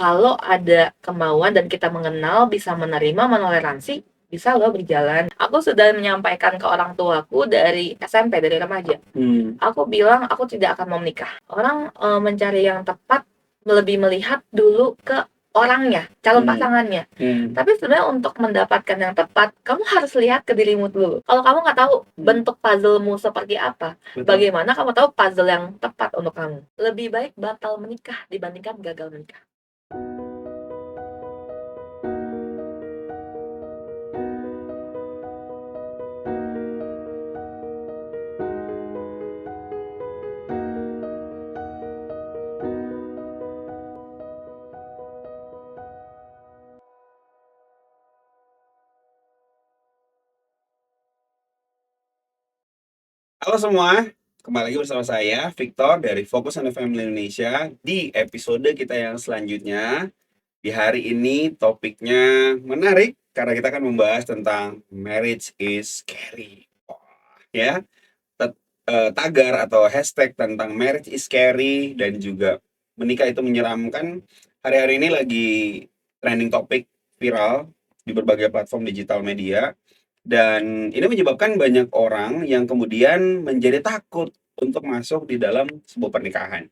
kalau ada kemauan dan kita mengenal, bisa menerima, menoleransi, bisa loh berjalan. Aku sudah menyampaikan ke orang tuaku dari SMP, dari remaja. Aku bilang aku tidak akan mau menikah. Orang mencari yang tepat lebih melihat dulu ke orangnya, calon pasangannya. Tapi sebenarnya untuk mendapatkan yang tepat, kamu harus lihat ke dirimu dulu. Kalau kamu nggak tahu bentuk puzzlemu seperti apa, bagaimana kamu tahu puzzle yang tepat untuk kamu? Lebih baik batal menikah dibandingkan gagal menikah. Halo semua, kembali lagi bersama saya Victor dari Focus on the Family Indonesia di episode kita yang selanjutnya. Di hari ini topiknya menarik karena kita akan membahas tentang marriage is scary. Wah, ya, tagar atau hashtag tentang marriage is scary dan juga menikah itu menyeramkan. Hari-hari ini lagi trending topik viral di berbagai platform digital media. Dan ini menyebabkan banyak orang yang kemudian menjadi takut untuk masuk di dalam sebuah pernikahan.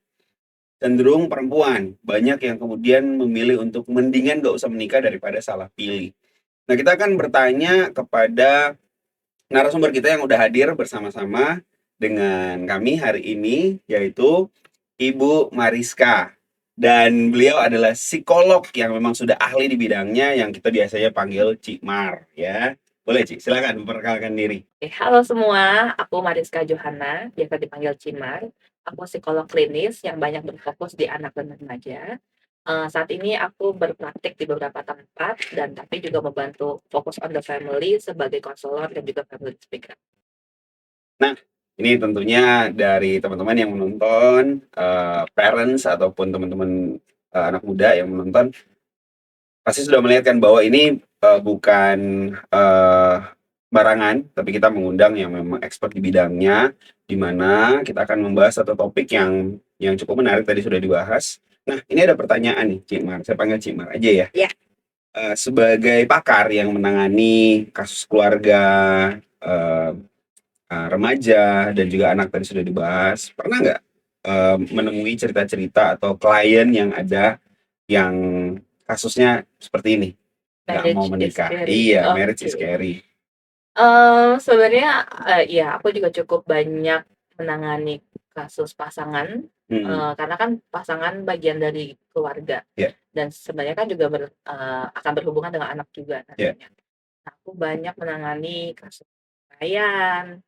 Cenderung perempuan, banyak yang kemudian memilih untuk mendingan gak usah menikah daripada salah pilih. Nah, kita akan bertanya kepada narasumber kita yang udah hadir bersama-sama dengan kami hari ini, yaitu Ibu Mariska. Dan beliau adalah psikolog yang memang sudah ahli di bidangnya yang kita biasanya panggil Cik Mar, ya. Boleh, Cik, silakan memperkenalkan diri. Halo semua, aku Mariska Johana, biasa dipanggil Cimar. Aku psikolog klinis yang banyak berfokus di anak dan remaja. Saat ini aku berpraktik di beberapa tempat dan tapi juga membantu Focus on the Family sebagai konselor dan juga family speaker. Nah, ini tentunya dari teman-teman yang menonton, parents ataupun teman-teman anak muda yang menonton, pasti sudah melihat kan bahwa ini bukan barangan, tapi kita mengundang yang memang expert di bidangnya, di mana kita akan membahas satu topik yang cukup menarik tadi sudah dibahas. Nah, ini ada pertanyaan nih, Cik Mar. Saya panggil Cik Mar aja ya. Ya. Sebagai pakar yang menangani kasus keluarga, eh, remaja dan juga anak tadi sudah dibahas, pernah nggak menemui cerita-cerita atau klien yang ada yang kasusnya seperti ini, nggak mau Marriage is menikah? scary. Iya, marriage is Oke. scary. Sebenarnya ya aku juga cukup banyak menangani kasus pasangan, karena kan pasangan bagian dari keluarga. Ya. Dan sebenarnya kan juga akan berhubungan dengan anak juga Ya. nantinya. Nah, aku banyak menangani kasus perceraian,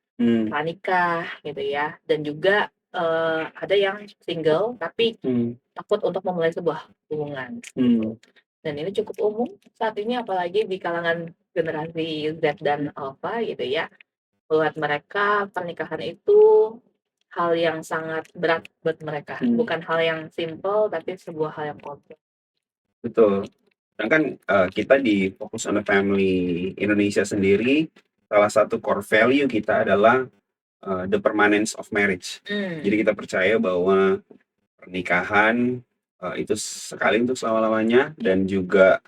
pranikah gitu ya, dan juga ada yang single tapi takut untuk memulai sebuah hubungan gitu. Dan ini cukup umum saat ini apalagi di kalangan generasi Z dan Alpha gitu ya. Buat mereka pernikahan itu hal yang sangat berat buat mereka, bukan hal yang simple tapi sebuah hal yang kompleks. Betul. Sedangkan kita di Focus on the Family Indonesia sendiri, salah satu core value kita adalah the permanence of marriage. Jadi kita percaya bahwa pernikahan itu sekali untuk selama-lamanya dan juga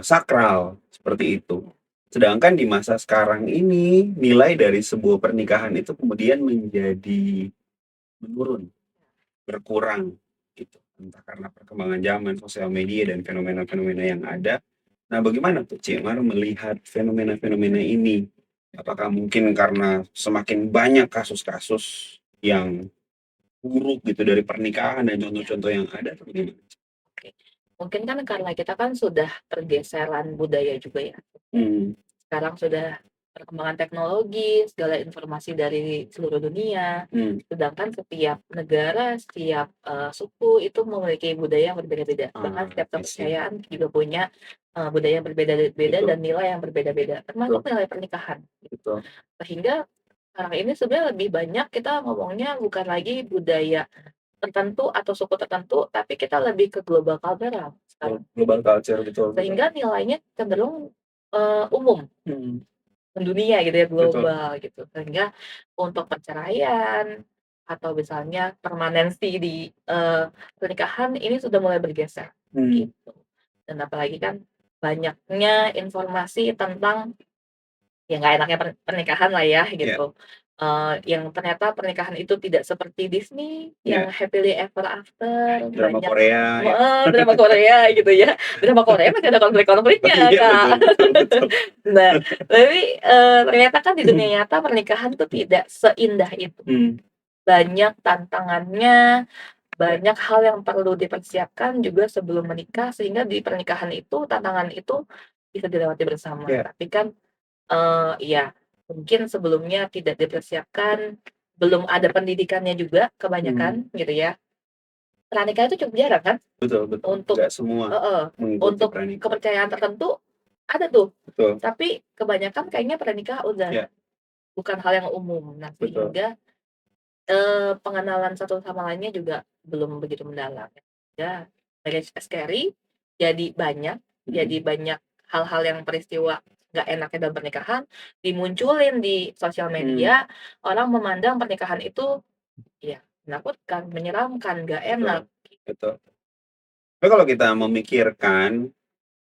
sakral seperti itu. Sedangkan di masa sekarang ini nilai dari sebuah pernikahan itu kemudian menjadi menurun, berkurang gitu. Entah karena perkembangan zaman, sosial media dan fenomena-fenomena yang ada. Nah, bagaimana tuh Cik Mar melihat fenomena-fenomena ini? Apakah mungkin karena semakin banyak kasus-kasus yang buruk gitu dari pernikahan dan contoh-contoh yang ada atau bagaimana? Oke. Mungkin kan karena kita kan sudah pergeseran budaya juga ya. Sekarang sudah perkembangan teknologi, segala informasi dari seluruh dunia. Sedangkan setiap negara, setiap suku itu memiliki budaya yang berbeda-beda. Bahkan setiap kepercayaan juga punya budaya yang berbeda-beda dan nilai yang berbeda-beda, termasuk nilai pernikahan. Sehingga sekarang ini sebenarnya lebih banyak kita ngomongnya bukan lagi budaya tertentu atau suku tertentu, tapi kita lebih ke global cultural sekarang. Global culture, betul. Sehingga nilainya cenderung umum, mendunia gitu ya, global gitu. Sehingga untuk perceraian, atau misalnya permanensi di pernikahan ini sudah mulai bergeser gitu. Dan apalagi kan banyaknya informasi tentang ya nggak enaknya pernikahan lah ya gitu. Yang ternyata pernikahan itu tidak seperti Disney yang happily ever after, Drama banyak Korea ya. drama Korea gitu ya. Drama Korea masih ada konflik-konfliknya, Iya, Kak. betul. Nah, tapi ternyata kan di dunia nyata pernikahan tuh tidak seindah itu. Banyak tantangannya, banyak hal yang perlu dipersiapkan juga sebelum menikah, sehingga di pernikahan itu, tantangan itu bisa dilewati bersama. Tapi kan iya, mungkin sebelumnya tidak dipersiapkan, belum ada pendidikannya juga kebanyakan gitu ya. Pranikah itu cukup jarang kan Betul. untuk Nggak semua mengikuti untuk pranikah. kepercayaan tertentu ada tuh, Betul. tapi kebanyakan kayaknya pranikah udah bukan hal yang umum. Nah, sehingga pengenalan satu sama lainnya juga belum begitu mendalam. Ya, marriage is scary, jadi banyak hal-hal yang peristiwa nggak enaknya dalam pernikahan dimunculin di sosial media. Orang memandang pernikahan itu ya menakutkan, menyeramkan, nggak enak. Betul. Tapi kalau kita memikirkan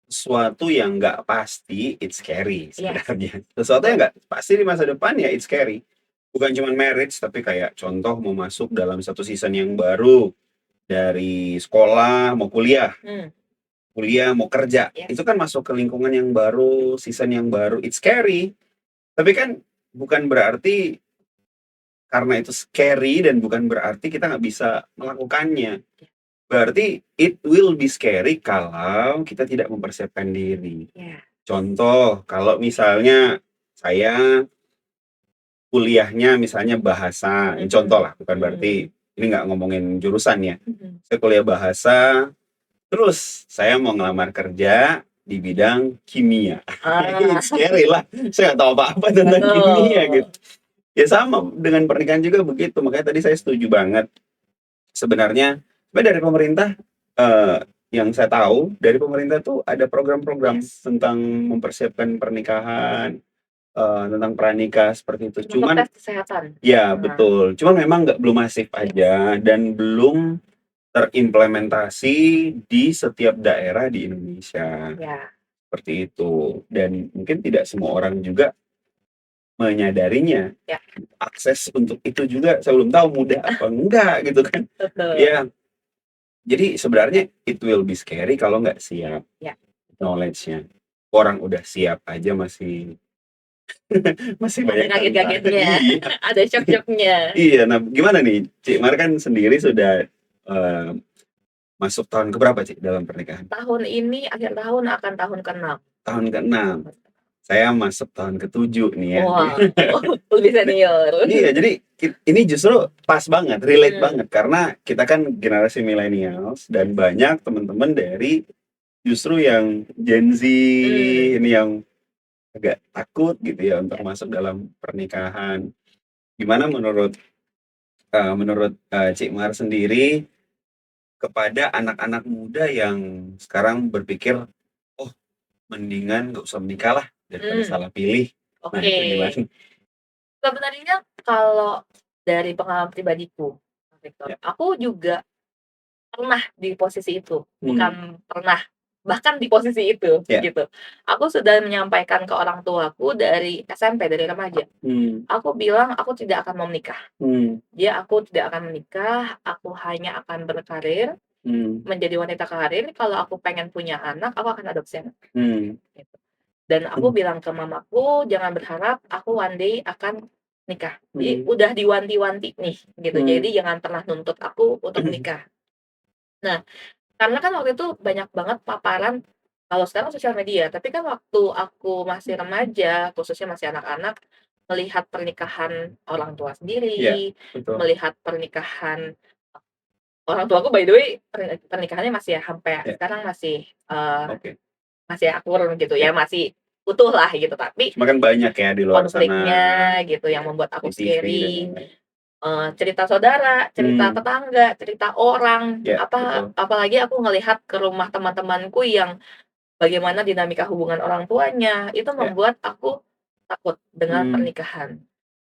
sesuatu yang nggak pasti, it's scary sebenarnya. Sesuatu yang nggak pasti di masa depan ya it's scary. Bukan cuma marriage, tapi kayak contoh mau masuk dalam satu season yang baru, dari sekolah mau kuliah mau kerja, itu kan masuk ke lingkungan yang baru, season yang baru, it's scary. Tapi kan bukan berarti karena itu scary dan bukan berarti kita nggak bisa melakukannya. Berarti it will be scary kalau kita tidak mempersiapkan diri. Contoh, kalau misalnya saya kuliahnya misalnya bahasa, ini contoh lah, bukan berarti ini nggak ngomongin jurusan ya. Saya kuliah bahasa, terus saya mau ngelamar kerja di bidang kimia. It's scary lah, saya nggak tahu apa-apa tentang kimia gitu. Ya sama dengan pernikahan juga begitu, makanya tadi saya setuju banget. Sebenarnya dari pemerintah, yang saya tahu dari pemerintah tuh ada program-program tentang mempersiapkan pernikahan, tentang pranikah seperti itu. Cuman tes kesehatan. Ya betul, cuman memang belum masif aja dan belum terimplementasi di setiap daerah di Indonesia. Seperti itu. Dan mungkin tidak semua orang juga menyadarinya. Akses untuk itu juga saya belum tahu mudah apa enggak gitu kan. Ya. Jadi sebenarnya it will be scary kalau nggak siap knowledge-nya. Orang udah siap aja masih banyak kaget-kagetnya. Iya. Ada shock-shocknya. Iya, nah gimana nih Cik Mar kan sendiri sudah masuk tahun keberapa Cik dalam pernikahan? Tahun ini akhir tahun akan tahun ke-6. Tahun ke-6. Saya masuk tahun ke-7 nih ya. Wah, lebih senior. Iya, jadi ini justru pas banget, relate banget karena kita kan generasi millennials dan banyak teman-teman dari justru yang Gen Z ini yang agak takut gitu ya untuk masuk dalam pernikahan. Gimana menurut Cik Mar sendiri kepada anak-anak muda yang sekarang berpikir, oh mendingan nggak usah menikah lah daripada salah pilih. Nah itu gimana? Sebenarnya kalau dari pengalaman pribadiku, Victor, aku juga pernah di posisi itu, bukan pernah, bahkan di posisi itu gitu. Aku sudah menyampaikan ke orang tuaku dari SMP, dari remaja. Aku bilang aku tidak akan mau menikah. Aku tidak akan menikah, aku hanya akan berkarir, menjadi wanita karir. Kalau aku pengen punya anak, aku akan adopsi anak. Gitu. Dan aku bilang ke mamaku, jangan berharap aku one day akan nikah. Jadi udah diwanti-wanti nih gitu. Jadi jangan pernah nuntut aku untuk menikah. Nah, karena kan waktu itu banyak banget paparan, kalau sekarang sosial media, tapi kan waktu aku masih remaja, khususnya masih anak-anak, melihat pernikahan orang tua sendiri, melihat pernikahan orang tuaku, by the way pernikahannya masih sampai sekarang masih masih akur gitu ya, masih utuh lah gitu, tapi makan banyak ya di luar konfliknya gitu yang membuat aku scary. Cerita saudara, cerita tetangga, cerita orang, apalagi aku ngelihat ke rumah teman-temanku yang bagaimana dinamika hubungan orang tuanya, itu membuat aku takut dengan pernikahan.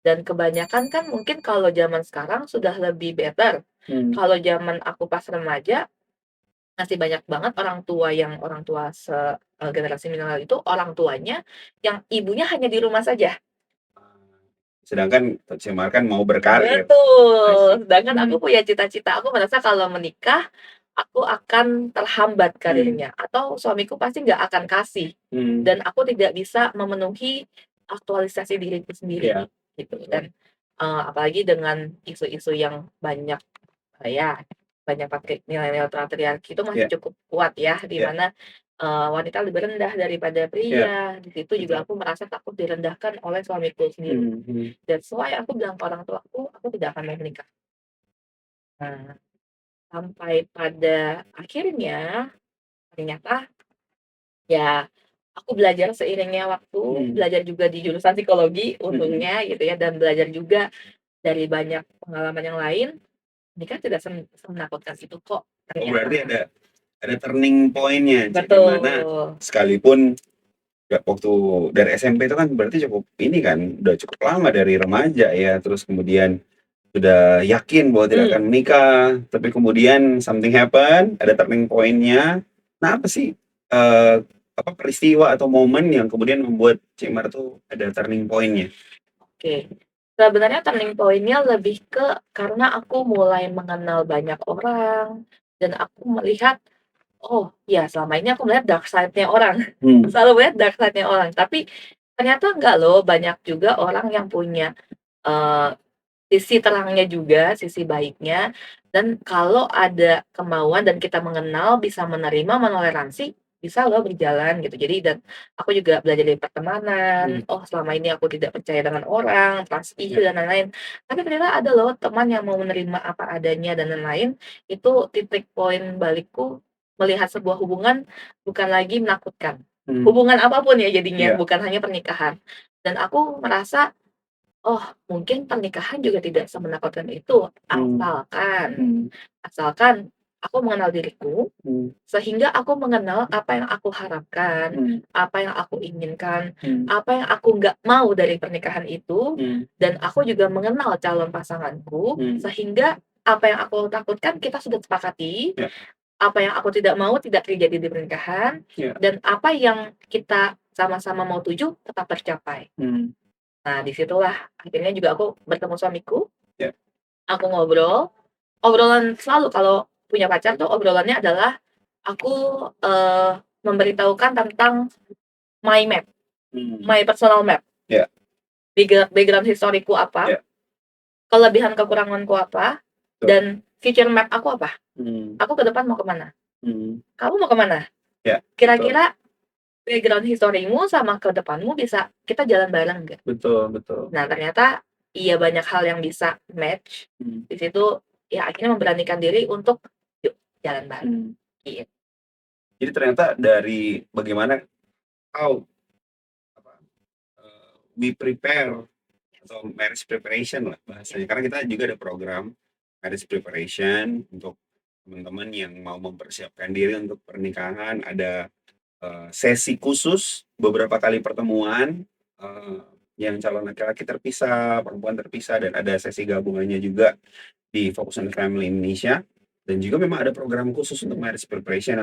Dan kebanyakan kan mungkin kalau zaman sekarang sudah lebih better. Kalau zaman aku pas remaja, masih banyak banget orang tua generasi milenial itu orang tuanya yang ibunya hanya di rumah saja. Sedangkan Cemar kan mau berkarir. Betul. Sedangkan aku punya cita-cita, aku merasa kalau menikah aku akan terhambat karirnya atau suamiku pasti nggak akan kasih dan aku tidak bisa memenuhi aktualisasi diriku sendiri Iya. gitu. Dan apalagi dengan isu-isu yang banyak ya banyak pakai nilai-nilai patriarki itu masih cukup kuat ya, di mana wanita lebih rendah daripada pria. Di situ juga aku merasa takut direndahkan oleh suamiku sendiri. That's why aku bilang ke orang tuaku, aku tidak akan mau menikah. Nah, sampai pada akhirnya ternyata ya aku belajar seiringnya waktu, belajar juga di jurusan psikologi untungnya gitu ya, dan belajar juga dari banyak pengalaman yang lain, nikah tidak semenakutkan itu kok ternyata. Berarti ada turning point-nya, di Betul. mana sekalipun waktu dari SMP itu kan berarti cukup ini kan, udah cukup lama dari remaja ya, terus kemudian sudah yakin bahwa tidak akan menikah, tapi kemudian something happen, ada turning point-nya. Nah, apa sih peristiwa atau momen yang kemudian membuat Cemar tuh ada turning point-nya? Oke. Sebenarnya turning point-nya lebih ke karena aku mulai mengenal banyak orang dan aku melihat, oh ya selama ini aku melihat dark side-nya orang. Selalu melihat dark side-nya orang, tapi ternyata enggak loh, banyak juga orang yang punya sisi terangnya juga, sisi baiknya, dan kalau ada kemauan dan kita mengenal, bisa menerima, menoleransi, bisa loh berjalan gitu. Jadi dan aku juga belajar dari pertemanan, oh selama ini aku tidak percaya dengan orang, trust issue dan lain-lain. Tapi ternyata ada loh teman yang mau menerima apa adanya dan lain-lain, itu titik poin balikku melihat sebuah hubungan bukan lagi menakutkan. Hubungan apapun ya jadinya, bukan hanya pernikahan. Dan aku merasa, oh mungkin pernikahan juga tidak semenakutkan itu, asalkan aku mengenal diriku, sehingga aku mengenal apa yang aku harapkan, apa yang aku inginkan, apa yang aku nggak mau dari pernikahan itu, dan aku juga mengenal calon pasanganku, sehingga apa yang aku takutkan kita sudah sepakati, apa yang aku tidak mau tidak terjadi di pernikahan, dan apa yang kita sama-sama mau tuju tetap tercapai. Nah, disitulah akhirnya juga aku bertemu suamiku. Aku ngobrol, obrolan selalu kalau punya pacar tuh obrolannya adalah aku memberitahukan tentang my map, my personal map. Background historiku apa, kelebihan kekuranganku apa, dan future map aku apa. Aku ke depan mau kemana? Kamu mau kemana? Kira-kira background historimu sama ke depanmu bisa kita jalan bareng nggak? Betul. Nah, ternyata iya banyak hal yang bisa match. Di situ ya akhirnya memberanikan diri untuk yuk jalan bareng. Gitu. Jadi ternyata dari bagaimana how we prepare atau marriage preparation lah bahasanya, karena kita juga ada program marriage preparation untuk teman-teman yang mau mempersiapkan diri untuk pernikahan. Ada sesi khusus beberapa kali pertemuan yang calon laki-laki terpisah, perempuan terpisah, dan ada sesi gabungannya juga di Focus on the Family Indonesia. Dan juga memang ada program khusus untuk marriage preparation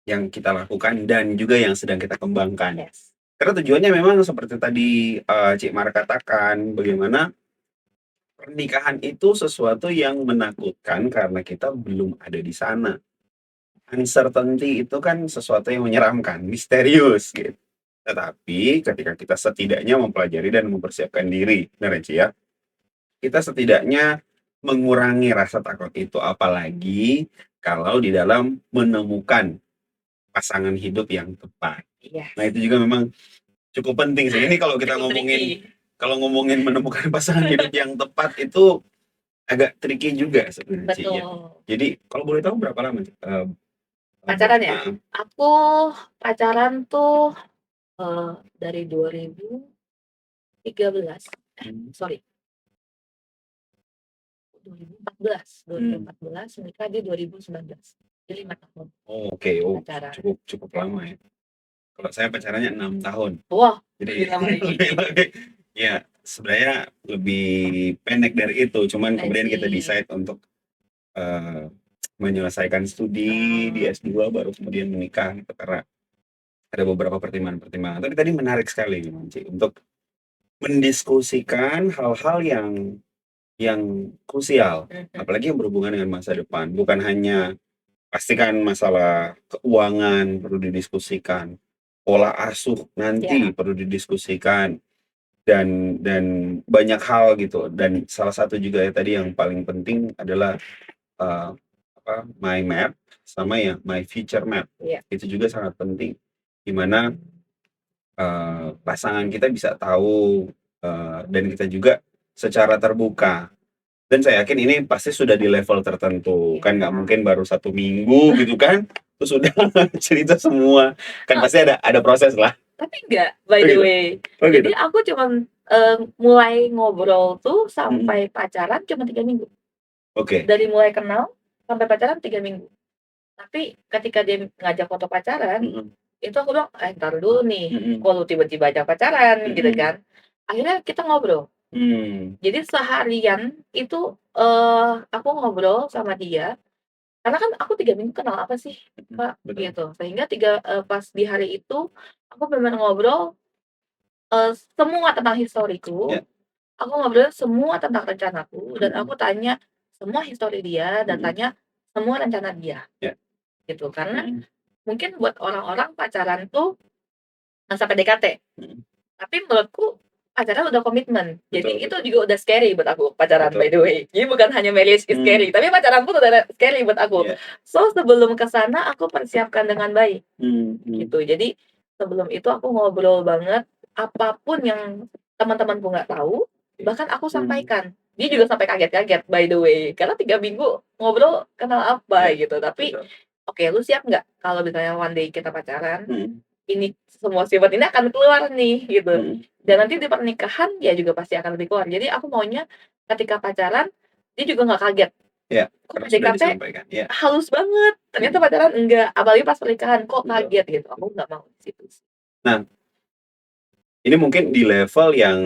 yang kita lakukan dan juga yang sedang kita kembangkan. Karena tujuannya memang seperti tadi Cik Mara katakan, bagaimana pernikahan itu sesuatu yang menakutkan karena kita belum ada di sana. Uncertainty itu kan sesuatu yang menyeramkan, misterius gitu. Tetapi ketika kita setidaknya mempelajari dan mempersiapkan diri, benar ya, kita setidaknya mengurangi rasa takut itu, apalagi kalau di dalam menemukan pasangan hidup yang tepat. Nah, itu juga memang cukup penting sih. Ini kalau kita ngomongin menemukan pasangan hidup yang tepat itu agak tricky juga sebenarnya. Jadi kalau boleh tahu berapa lama pacaran ya? Aku pacaran tuh dari 2013. Sorry. 2014 menikah di 2019. Jadi 5 tahun. Oke. Cukup lama ya. Kalau saya pacarannya 6 tahun. Wah, jadi lebih lama lagi. ya sebenarnya lebih pendek dari itu, cuman I kemudian kita see. decide untuk menyelesaikan studi di S2 baru kemudian menikah gitu, karena ada beberapa pertimbangan-pertimbangan. Tapi tadi menarik sekali nih Manci, untuk mendiskusikan hal-hal yang krusial, apalagi yang berhubungan dengan masa depan. Bukan hanya pastikan masalah keuangan perlu didiskusikan, pola asuh nanti perlu didiskusikan, dan banyak hal gitu. Dan salah satu juga ya tadi yang paling penting adalah my map sama ya my future map. Itu juga sangat penting, dimana pasangan kita bisa tahu dan kita juga secara terbuka. Dan saya yakin ini pasti sudah di level tertentu, kan nggak mungkin baru 1 minggu gitu kan, terus sudah cerita semua, kan pasti ada proses lah. Tapi enggak, by the way. Jadi aku cuman mulai ngobrol tuh sampai pacaran cuma 3 minggu. Dari mulai kenal sampai pacaran 3 minggu. Tapi ketika dia ngajak foto pacaran, itu aku bilang, ntar dulu nih, kok lu tiba-tiba ajak pacaran gitu kan. Akhirnya kita ngobrol. Jadi seharian itu aku ngobrol sama dia, karena kan aku 3 minggu kenal apa sih, Pak, gitu. Sehingga pas di hari itu aku benar-benar ngobrol semua tentang historiku. Aku ngobrol semua tentang rencanaku, dan aku tanya semua histori dia dan tanya semua rencana dia. Gitu. Karena mungkin buat orang-orang pacaran tuh masa PDKT. Tapi menurutku pacaran udah komitmen. Jadi itu juga udah scary buat aku, pacaran by the way. Jadi bukan hanya marriage is scary, tapi pacaran pun udah scary buat aku. So sebelum ke sana aku persiapkan dengan baik. Gitu. Jadi sebelum itu aku ngobrol banget apapun yang teman-temanku nggak tahu, bahkan aku sampaikan. Dia juga sampai kaget-kaget by the way. Karena 3 minggu ngobrol kenal apa gitu. Tapi oke, lu siap nggak kalau misalnya one day kita pacaran, ini semua sifat ini akan keluar nih gitu. Dan nanti di pernikahan ya juga pasti akan lebih keluar. Jadi aku maunya ketika pacaran dia juga nggak kaget. Kok PDKT halus banget, ternyata pacaran enggak. Apalagi pas pernikahan kok kaget gitu. Aku nggak mau di situ. Nah, ini mungkin di level yang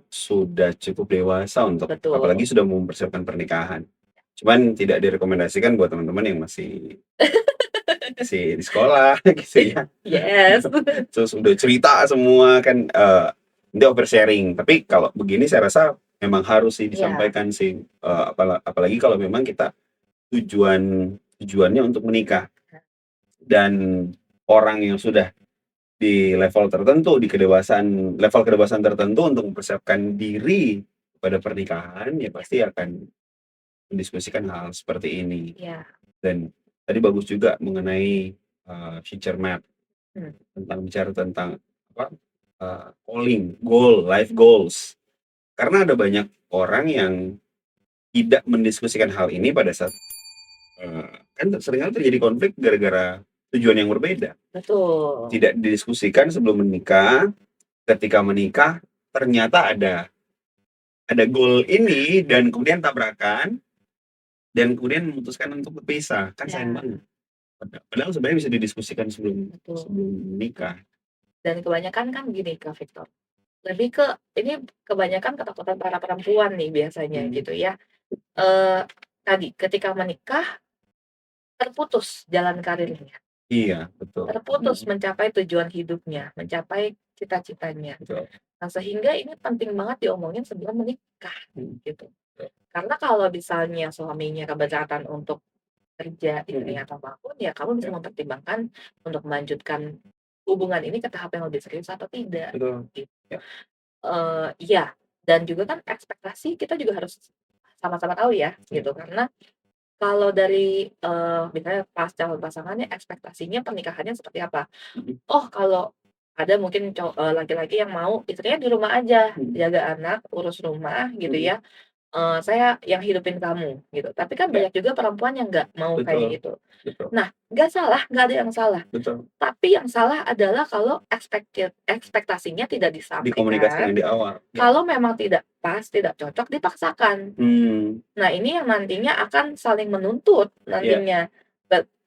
sudah cukup dewasa untuk apalagi sudah mempersiapkan pernikahan. Cuman tidak direkomendasikan buat teman-teman yang masih di sekolah gitu ya. Terus udah cerita semua kan, nanti oversharing. Tapi kalau begini saya rasa memang harus sih disampaikan sih, apalagi kalau memang kita tujuannya untuk menikah. Dan orang yang sudah di level tertentu, level kedewasaan tertentu untuk mempersiapkan diri pada pernikahan, ya pasti akan mendiskusikan hal seperti ini. Dan tadi bagus juga mengenai future map, bicara tentang life goals. Karena ada banyak orang yang tidak mendiskusikan hal ini pada saat kan seringkali terjadi konflik gara-gara tujuan yang berbeda. Betul. Tidak didiskusikan sebelum menikah, ketika menikah ternyata ada goal ini dan kemudian tabrakan dan kemudian memutuskan untuk berpisah, kan sayang banget. Padahal sebenarnya bisa didiskusikan sebelum menikah. Dan kebanyakan kan gini Kak Victor, lebih ke ini kebanyakan ketakutan para perempuan nih biasanya gitu ya. Tadi ketika menikah terputus jalan karirnya. Iya, betul. Terputus mencapai tujuan hidupnya, mencapai cita-citanya. Nah, sehingga ini penting banget diomongin sebelum menikah gitu. Karena kalau misalnya suaminya keberatan untuk kerja, istri atau apapun, ya kamu bisa mempertimbangkan untuk melanjutkan hubungan ini ke tahap yang lebih serius atau tidak. Gitu. Iya, dan juga kan ekspektasi kita juga harus sama-sama tahu ya, gitu. Karena kalau dari misalnya calon pasangannya ekspektasinya pernikahannya seperti apa? Oh, kalau ada mungkin laki-laki yang mau istrinya di rumah aja, jaga anak, urus rumah gitu ya. Saya yang hidupin kamu gitu. Tapi kan banyak juga perempuan yang nggak mau kayak gitu. Nah, nggak salah, nggak ada yang salah. Tapi yang salah adalah kalau ekspektasinya tidak disampaikan. Dikomunikasikan di awal. Kalau memang tidak pas, tidak cocok, dipaksakan. Nah, ini yang nantinya akan saling menuntut nantinya.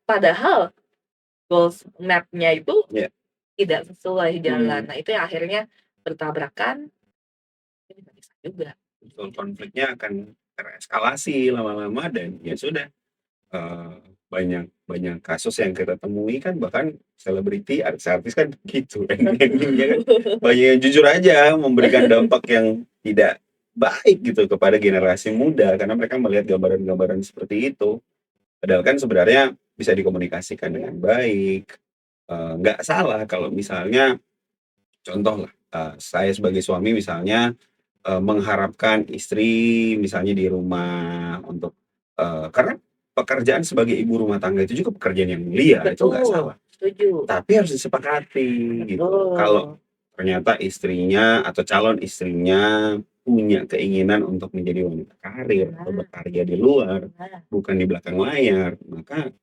Padahal goals map-nya itu tidak sesuai jalan. Nah, itu yang akhirnya bertabrakan, ini nggak bisa juga. Betul, konfliknya akan tereskalasi lama-lama dan ya sudah, banyak banyak kasus yang kita temui kan, bahkan selebriti, artis-artis kan gitu ending-endingnya kan banyak yang jujur aja memberikan dampak yang tidak baik gitu kepada generasi muda karena mereka melihat gambaran-gambaran seperti itu. Padahal kan sebenarnya bisa dikomunikasikan dengan baik, nggak salah kalau misalnya contoh lah, saya sebagai suami misalnya, mengharapkan istri misalnya di rumah untuk, karena pekerjaan sebagai ibu rumah tangga itu juga pekerjaan yang mulia, itu nggak Betul, salah. setuju. Tapi harus disepakati gitu. Kalau Betul. ternyata istrinya atau calon istrinya punya keinginan untuk menjadi wanita karir atau Nah, berkarya di luar, nah, bukan di belakang layar, maka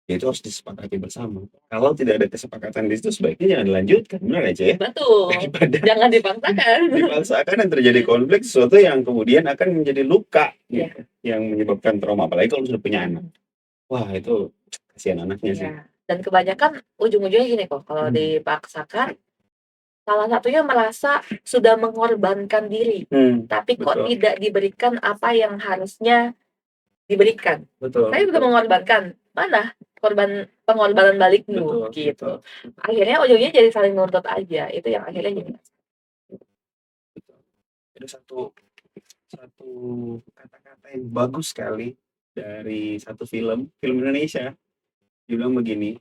ya itu harus disepakati bersama. Kalau tidak ada kesepakatan di situ sebaiknya jangan dilanjutkan, benar aja ya? betul. Daripada Jangan dipaksakan. dipaksakan dan terjadi konflik sesuatu yang kemudian akan menjadi luka Iya. gitu, yang menyebabkan trauma apalagi kalau sudah punya anak. Wah, itu kasihan anaknya sih. Iya. Dan kebanyakan ujung-ujungnya gini kok, kalau dipaksakan, salah satunya merasa sudah mengorbankan diri, tapi kok Betul, tidak diberikan apa yang harusnya diberikan. betul, Saya sudah betul, mengorbankan, mana pengorbanan balikmu, betul, gitu. betul, Akhirnya ujungnya jadi saling nuntut aja, itu yang akhirnya jadi betul. Ada satu satu kata-kata yang bagus sekali dari satu film Indonesia. Dia bilang begini,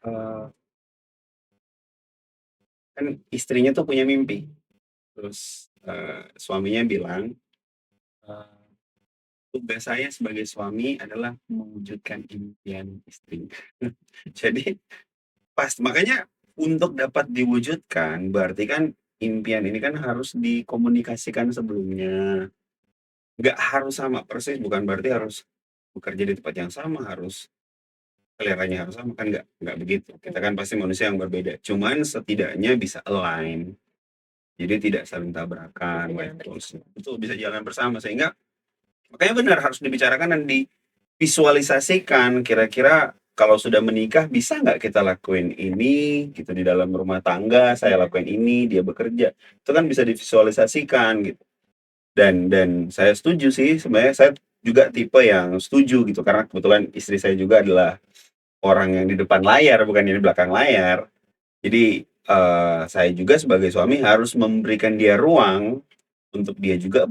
eee, kan istrinya tuh punya mimpi, terus, suaminya bilang, eee, "Tugas saya sebagai suami adalah mewujudkan impian istri." Jadi makanya untuk dapat diwujudkan berarti kan impian ini kan harus dikomunikasikan sebelumnya. Nggak harus sama persis, bukan berarti harus bekerja di tempat yang sama, harus seleranya harus sama, kan nggak begitu. Kita kan pasti manusia yang berbeda, cuman setidaknya bisa align, jadi tidak saling bisa tabrakan, jalan like goals bersama. betul, bisa jalan bersama sehingga makanya benar harus dibicarakan dan divisualisasikan kira-kira kalau sudah menikah bisa nggak kita lakuin ini gitu di dalam rumah tangga, saya lakuin ini, dia bekerja, itu kan bisa divisualisasikan gitu. Dan saya setuju sih, sebenarnya saya juga tipe yang setuju gitu, karena kebetulan istri saya juga adalah orang yang di depan layar, bukan yang di belakang layar. Jadi, saya juga sebagai suami harus memberikan dia ruang untuk dia juga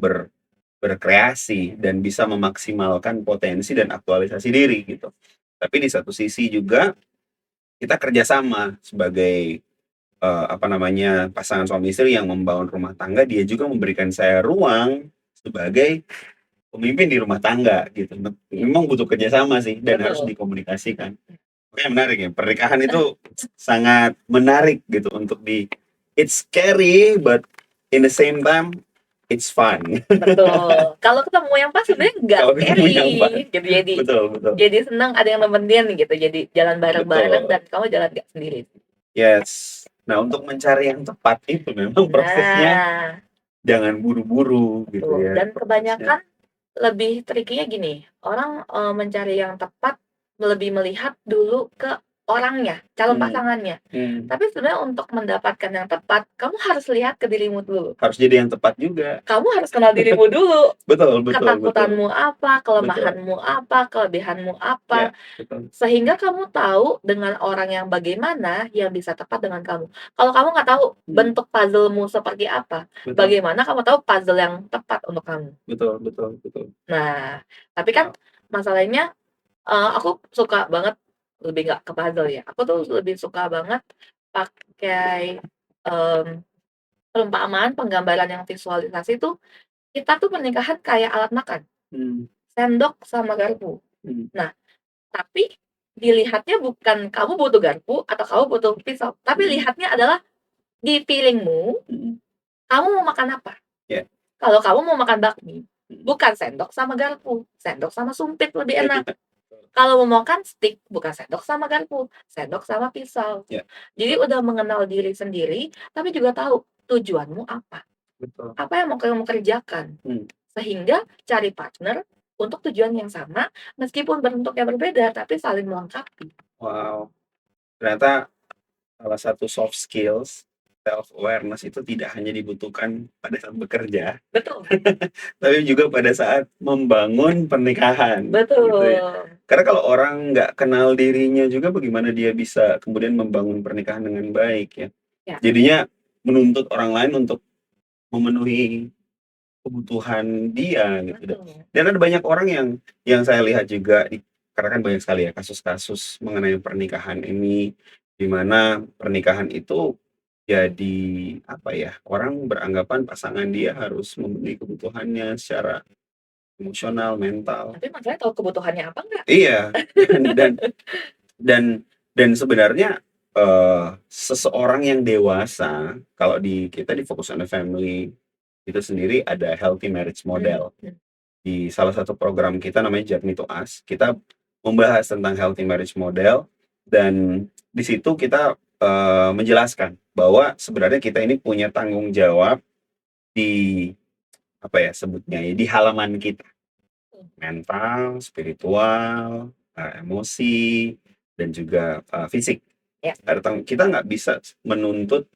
berkreasi dan bisa memaksimalkan potensi dan aktualisasi diri gitu. Tapi di satu sisi juga kita kerjasama sebagai, apa namanya, pasangan suami istri yang membangun rumah tangga, dia juga memberikan saya ruang sebagai pemimpin di rumah tangga gitu. Memang butuh kerjasama sih dan harus Betul. dikomunikasikan. Makanya menarik ya, pernikahan itu sangat menarik gitu untuk it's scary but in the same time it's fun. Betul. Kalau ketemu yang pas sebenarnya nggak Kalau ketemu scary, yang pas. gitu. Betul, betul. Jadi senang ada yang nemenin gitu. Jadi jalan bareng-bareng dan Betul. kamu jalan nggak sendiri. Yes. Nah, untuk mencari yang tepat itu memang prosesnya Nah, jangan buru-buru gitu betul. ya. Dan Prosesnya. kebanyakan lebih tricky-nya gini, orang, mencari yang tepat lebih melihat dulu ke orangnya, calon pasangannya. Tapi sebenarnya untuk mendapatkan yang tepat, kamu harus lihat ke dirimu dulu. Harus jadi yang tepat juga. Kamu harus kenal dirimu dulu. Betul, betul, betul. Ketakutanmu apa, Betul. kelemahanmu apa, kelebihanmu Ya, apa, betul. sehingga kamu tahu dengan orang yang bagaimana yang bisa tepat dengan kamu. Kalau kamu nggak tahu bentuk puzzle-mu seperti apa, Betul. bagaimana kamu tahu puzzle yang tepat untuk kamu? Betul, betul, betul. Nah, tapi kan masalahnya, aku suka banget lebih nggak ke puzzle ya, aku tuh lebih suka banget pakai, perumpamaan, penggambaran yang visualisasi tuh, kita tuh pernikahan kayak alat makan, sendok sama garpu. Nah, tapi dilihatnya bukan kamu butuh garpu atau kamu butuh pisau, tapi lihatnya adalah di piringmu, kamu mau makan apa? Ya. Kalau kamu mau makan bakmi, bukan sendok sama garpu, sendok sama sumpit lebih enak. Kalau mau makan steak, bukan sendok sama garpu, sendok sama pisau. Ya. Jadi udah mengenal diri sendiri, tapi juga tahu tujuanmu apa. Betul. Apa yang mau kamu kerjakan. Sehingga cari partner untuk tujuan yang sama, meskipun bentuknya berbeda, tapi saling melengkapi. Wow. Ternyata salah satu soft skills self awareness itu tidak hanya dibutuhkan pada saat bekerja, Betul. tapi juga pada saat membangun pernikahan, Betul. gitu ya. Karena kalau orang nggak kenal dirinya juga bagaimana dia bisa kemudian membangun pernikahan dengan baik ya. Ya. Jadinya menuntut orang lain untuk memenuhi kebutuhan dia gitu. Betul. Dan ada banyak orang yang saya lihat juga karena kan banyak sekali ya kasus-kasus mengenai pernikahan ini, di mana pernikahan itu jadi apa ya, orang beranggapan pasangan dia harus memenuhi kebutuhannya secara emosional, mental. Tapi masalahnya tahu kebutuhannya apa enggak? Iya, dan dan dan sebenarnya seseorang yang dewasa, kalau kita di Focus on the Family itu sendiri ada healthy marriage model. Di salah satu program kita namanya Journey to Us, kita membahas tentang healthy marriage model, dan di situ kita menjelaskan bahwa sebenarnya kita ini punya tanggung jawab di apa ya sebutnya ya, di halaman kita. Mental, spiritual, emosi, dan juga fisik. Ya. Kita nggak bisa menuntut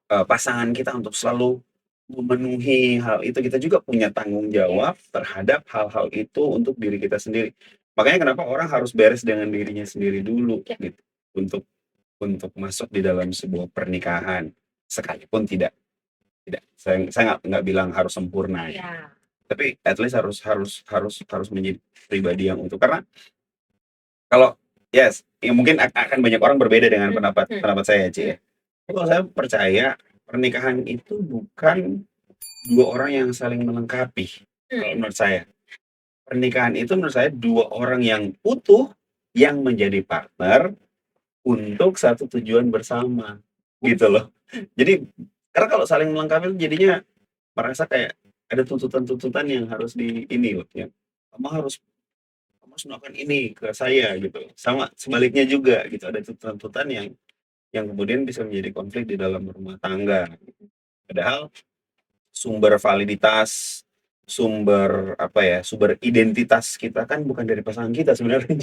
pasangan kita untuk selalu memenuhi hal itu. Kita juga punya tanggung jawab terhadap hal-hal itu untuk diri kita sendiri. Makanya kenapa orang harus beres dengan dirinya sendiri dulu gitu, untuk masuk di dalam sebuah pernikahan, sekalipun tidak saya nggak bilang harus sempurna ya. Ya. Tapi at least harus menjadi pribadi yang utuh. Karena kalau ya mungkin akan banyak orang berbeda dengan pendapat saya, Ci, ya. Kalau saya percaya pernikahan itu bukan dua orang yang saling melengkapi. Kalau menurut saya, pernikahan itu menurut saya dua orang yang utuh yang menjadi partner untuk satu tujuan bersama, gitu loh. Jadi karena kalau saling melengkapi itu jadinya merasa kayak ada tuntutan-tuntutan yang harus ini loh, ya. Kamu harus melakukan ini ke saya gitu. Sama sebaliknya juga gitu, ada tuntutan-tuntutan yang kemudian bisa menjadi konflik di dalam rumah tangga. Padahal sumber validitas, sumber identitas kita kan bukan dari pasangan kita sebenarnya.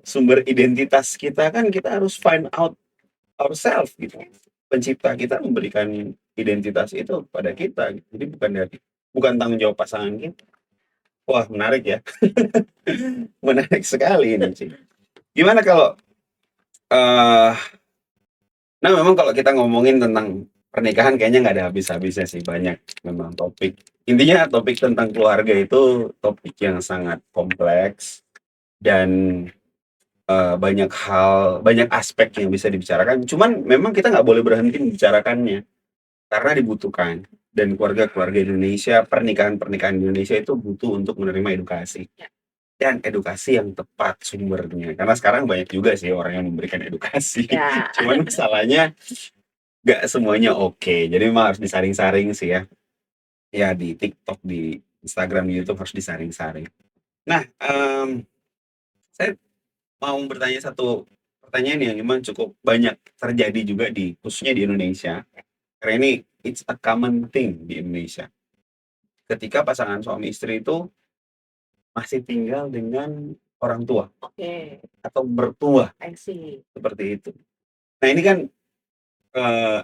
Sumber identitas kita kan kita harus find out ourselves gitu. Pencipta kita memberikan identitas itu pada kita, jadi bukan tanggung jawab pasangan kita. Wah, menarik ya. Menarik sekali ini sih. Gimana kalau nah memang kalau kita ngomongin tentang pernikahan kayaknya nggak ada habis-habisnya sih, banyak memang topik. Intinya topik tentang keluarga itu topik yang sangat kompleks dan banyak hal, banyak aspek yang bisa dibicarakan. Cuman memang kita nggak boleh berhenti membicarakannya karena dibutuhkan. Dan keluarga-keluarga Indonesia, pernikahan-pernikahan Indonesia itu butuh untuk menerima edukasi. Dan edukasi yang tepat sumbernya. Karena sekarang banyak juga sih orang yang memberikan edukasi. Ya. Cuman masalahnya nggak semuanya oke. Jadi memang harus disaring-saring sih ya. Ya di TikTok, di Instagram, di YouTube harus disaring-saring. Nah, saya mau bertanya satu pertanyaan yang memang cukup banyak terjadi juga khususnya di Indonesia. Karena ini it's a common thing di Indonesia. Ketika pasangan suami istri itu masih tinggal dengan orang tua. Oke. Atau bertua. I see. Seperti itu. Nah ini kan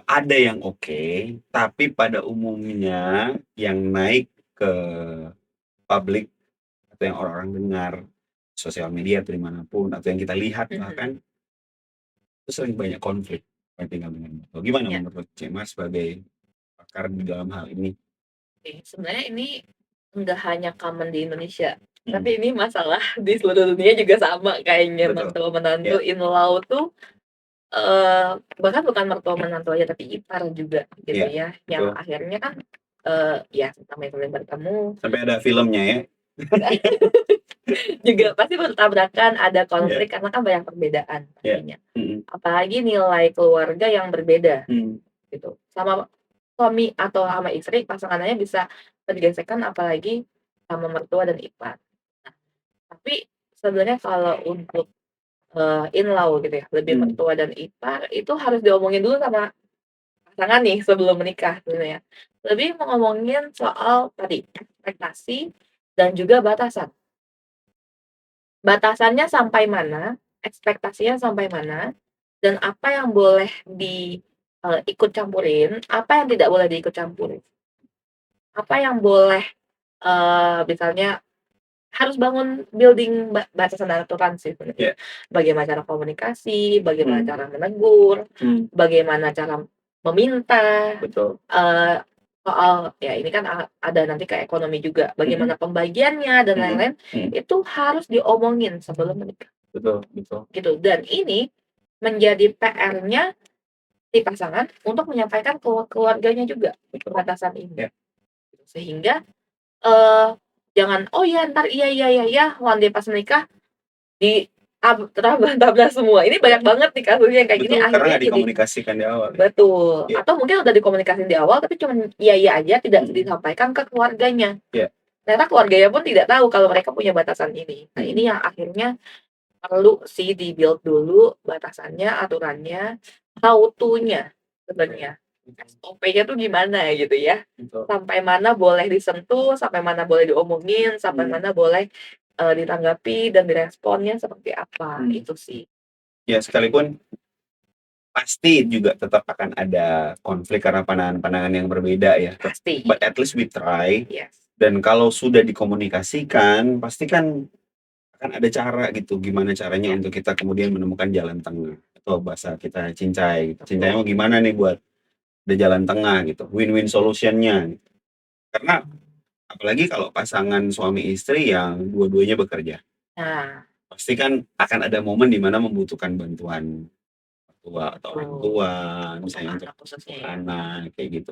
ada yang oke, tapi pada umumnya yang naik ke publik atau yang orang-orang dengar sosial media atau dimanapun atau yang kita lihat bahkan itu sering banyak konflik tinggal dengan mertua. Gimana menurut Cik Mas sebagai pakar di dalam hal ini? Oke, sebenarnya ini enggak hanya common di Indonesia, tapi ini masalah di seluruh dunia juga sama kayaknya. Mertua menantu in law tuh bahkan bukan mertua menantu aja tapi ipar juga gitu ya, yang akhirnya kan ya namanya kalian bertemu sampai ada filmnya ya. juga pasti bertabrakan, ada konflik karena kan banyak perbedaan pastinya. Apalagi nilai keluarga yang berbeda gitu. Sama suami atau sama istri pasangannya bisa bergesekan, apalagi sama mertua dan ipar. Nah, tapi sebenarnya kalau untuk in-law gitu ya, lebih mertua dan ipar itu harus diomongin dulu sama pasangan nih sebelum menikah sebenarnya. Lebih ngomongin soal tadi ekspektasi dan juga batasan. Batasannya sampai mana, ekspektasinya sampai mana, dan apa yang boleh ikut campurin, apa yang tidak boleh diikut campurin. Apa yang boleh, misalnya harus bangun building batasan dan aturan sih sebenarnya. Bagaimana cara komunikasi, bagaimana cara menegur, bagaimana cara meminta, Betul. soal ya ini kan ada nanti ke ekonomi juga, bagaimana pembagiannya dan lain-lain, itu harus diomongin sebelum menikah. Betul, betul. Gitu, dan ini menjadi PR-nya si pasangan untuk menyampaikan ke keluarganya juga batasan ini. Sehingga jangan, "Oh ya ntar iya, one day pas menikah tabrak semua." Ini banyak banget nih kasusnya yang kayak gini Betul, karena akhirnya nggak jadi dikomunikasikan di awal. betul, Iya. atau mungkin udah dikomunikasiin di awal tapi cuman iya aja tidak disampaikan ke keluarganya. Ternyata keluarganya pun tidak tahu kalau mereka punya batasan ini. Nah ini yang akhirnya perlu sih di-build dulu batasannya, aturannya, how to-nya sebenarnya. SOP-nya tuh gimana gitu ya. Sampai mana boleh disentuh, sampai mana boleh diomongin, sampai mana boleh ditanggapi dan diresponnya seperti apa, itu sih. Ya sekalipun pasti juga tetap akan ada konflik karena pandangan-pandangan yang berbeda ya. Pasti. But at least we try. Yes. Dan kalau sudah dikomunikasikan, pasti kan akan ada cara gitu, gimana caranya untuk kita kemudian menemukan jalan tengah. Atau bahasa kita cincai. Cincai mau gimana nih buat ada jalan tengah gitu, win-win solution-nya. Karena apalagi kalau pasangan suami istri yang dua-duanya bekerja. Nah. Pasti kan akan ada momen di mana membutuhkan bantuan tua atau orang tua, misalnya untuk anak kayak gitu.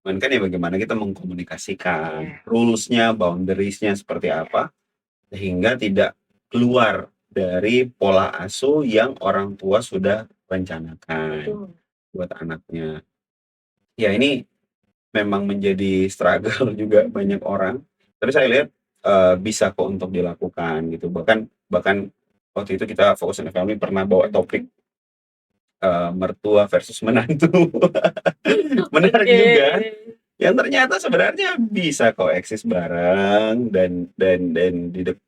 Cuman kan ya bagaimana kita mengkomunikasikan rules-nya, boundaries-nya seperti apa, sehingga tidak keluar dari pola asuh yang orang tua sudah rencanakan buat anaknya. Ya ini memang menjadi struggle juga banyak orang, tapi saya lihat bisa kok untuk dilakukan gitu. Bahkan waktu itu kita Focus on the Family pernah bawa topik mertua versus menantu. Menarik juga. Yang ternyata sebenarnya bisa koeksis bareng dan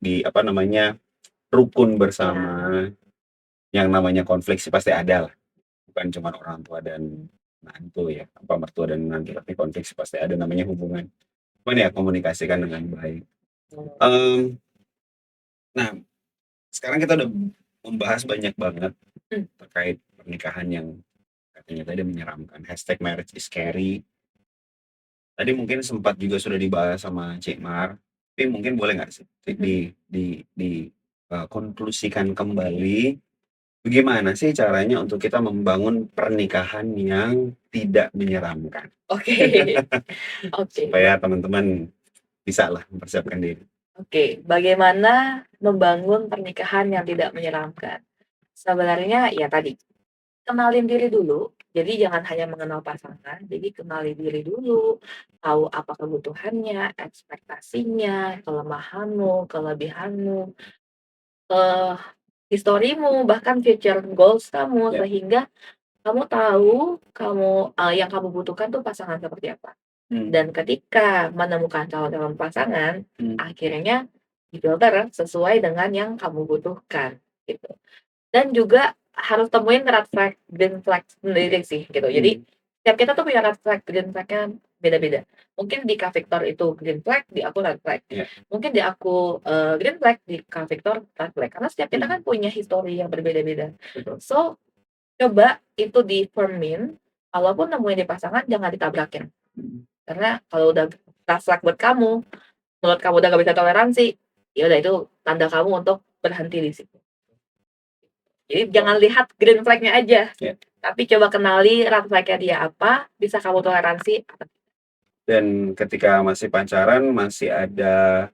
di apa namanya, rukun bersama. Yang namanya konflik sih pasti ada lah. Bukan cuma orang tua dan menantu ya, apa mertua dan menantu, tapi konflik sih pasti ada, namanya hubungan. Cuman ya komunikasikan dengan baik. Nah, sekarang kita udah membahas banyak banget terkait pernikahan yang katanya tadi menyeramkan. #marriage is scary. Tadi mungkin sempat juga sudah dibahas sama Cik Mar, tapi mungkin boleh nggak sih konklusikan kembali, bagaimana sih caranya untuk kita membangun pernikahan yang tidak menyeramkan? Oke. Supaya teman-teman bisa lah mempersiapkan diri. Oke, bagaimana membangun pernikahan yang tidak menyeramkan? Sebenarnya ya tadi, kenalin diri dulu. Jadi jangan hanya mengenal pasangan, jadi kenali diri dulu, tahu apa kebutuhannya, ekspektasinya, kelemahanmu, kelebihanmu, historimu, bahkan future goals kamu, sehingga kamu tahu yang kamu butuhkan tuh pasangan seperti apa. Dan ketika menemukan calon-calon pasangan, akhirnya difilter sesuai dengan yang kamu butuhkan, gitu. Dan juga harus temuin red flag, green flag sendiri sih, gitu. Jadi setiap kita tuh punya red flag, green flag-nya beda-beda. Mungkin di Kak Victor itu green flag, di aku red flag. Mungkin di aku green flag, di Kak Victor red flag. Karena setiap kita kan punya history yang berbeda-beda. So, coba itu di-firmin, walaupun nemuin di pasangan jangan ditabrakin. Karena kalau udah red flag buat kamu, menurut kamu udah gak bisa toleransi, ya udah itu tanda kamu untuk berhenti di situ. Jadi jangan lihat green flag-nya aja, tapi coba kenali red flag-nya dia apa, bisa kamu toleransi apa. Dan ketika masih pacaran masih ada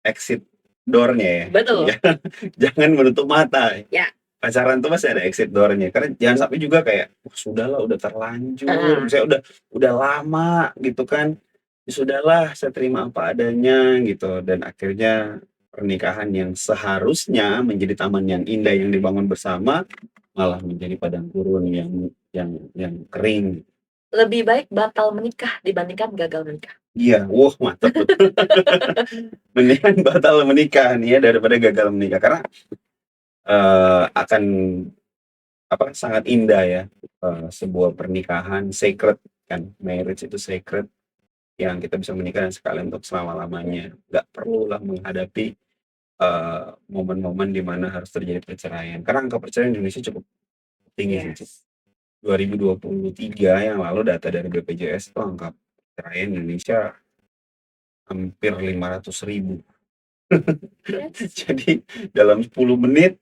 exit door-nya ya. Betul. Jangan menutup mata. Ya. Pacaran tuh masih ada exit door-nya. Karena jangan sampai juga kayak, sudahlah udah terlanjur, misalnya udah lama gitu kan. Ya sudahlah, saya terima apa adanya gitu. Dan akhirnya pernikahan yang seharusnya menjadi taman yang indah yang dibangun bersama malah menjadi padang gurun yang kering. Lebih baik batal menikah dibandingkan gagal menikah. Iya, mantap tuh. Mendingan batal menikah nih ya daripada gagal menikah, karena akan sangat indah ya, sebuah pernikahan sacred kan, marriage itu sacred yang kita bisa menikah dan sekalian untuk selama-lamanya. Nggak perlulah menghadapi, momen-momen di mana harus terjadi perceraian. Karena angka perceraian di Indonesia cukup tinggi sih, Cik. Yes. 2023 yang lalu data dari BPJS itu angka perceraian Indonesia hampir 500.000. Yes. Jadi dalam 10 menit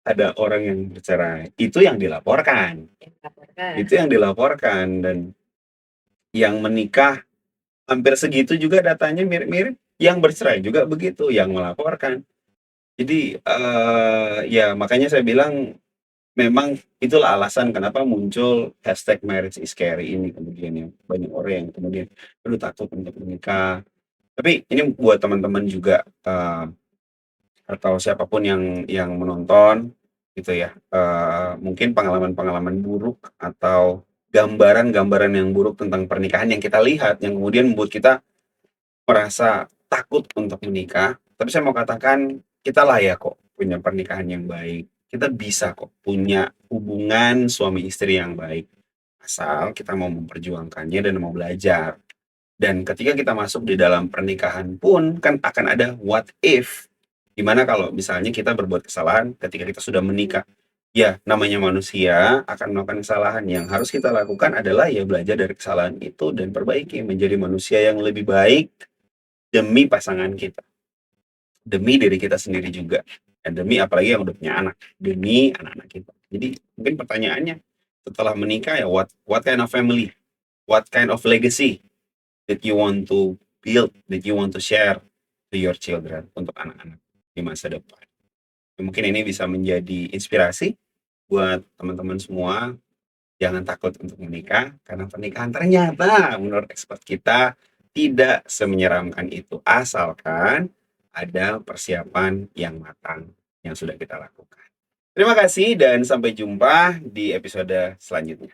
ada orang yang bercerai. Itu yang dilaporkan. Yang dilaporkan. Itu yang dilaporkan dan yang menikah hampir segitu juga datanya mirip-mirip, yang bercerai juga begitu, yang melaporkan. Jadi, ya makanya saya bilang memang itulah alasan kenapa muncul hashtag marriage is scary ini kemudian ya. Banyak orang yang kemudian, aduh takut untuk menikah. Tapi ini buat teman-teman juga, atau siapapun yang menonton gitu ya, mungkin pengalaman-pengalaman buruk atau gambaran-gambaran yang buruk tentang pernikahan yang kita lihat, yang kemudian membuat kita merasa takut untuk menikah. Tapi saya mau katakan, kita layak kok punya pernikahan yang baik. Kita bisa kok punya hubungan suami istri yang baik, asal kita mau memperjuangkannya dan mau belajar. Dan ketika kita masuk di dalam pernikahan pun, kan akan ada what if. Gimana kalau misalnya kita berbuat kesalahan ketika kita sudah menikah? Ya, namanya manusia akan melakukan kesalahan. Yang harus kita lakukan adalah ya belajar dari kesalahan itu dan perbaiki menjadi manusia yang lebih baik demi pasangan kita, demi diri kita sendiri juga, dan demi apalagi yang udah punya anak, demi anak-anak kita. Jadi mungkin pertanyaannya setelah menikah ya what kind of family, what kind of legacy that you want to build, that you want to share to your children, untuk anak-anak di masa depan. Mungkin ini bisa menjadi inspirasi buat teman-teman semua. Jangan takut untuk menikah, karena pernikahan ternyata menurut expert kita tidak semenyeramkan itu, asalkan ada persiapan yang matang yang sudah kita lakukan. Terima kasih dan sampai jumpa di episode selanjutnya.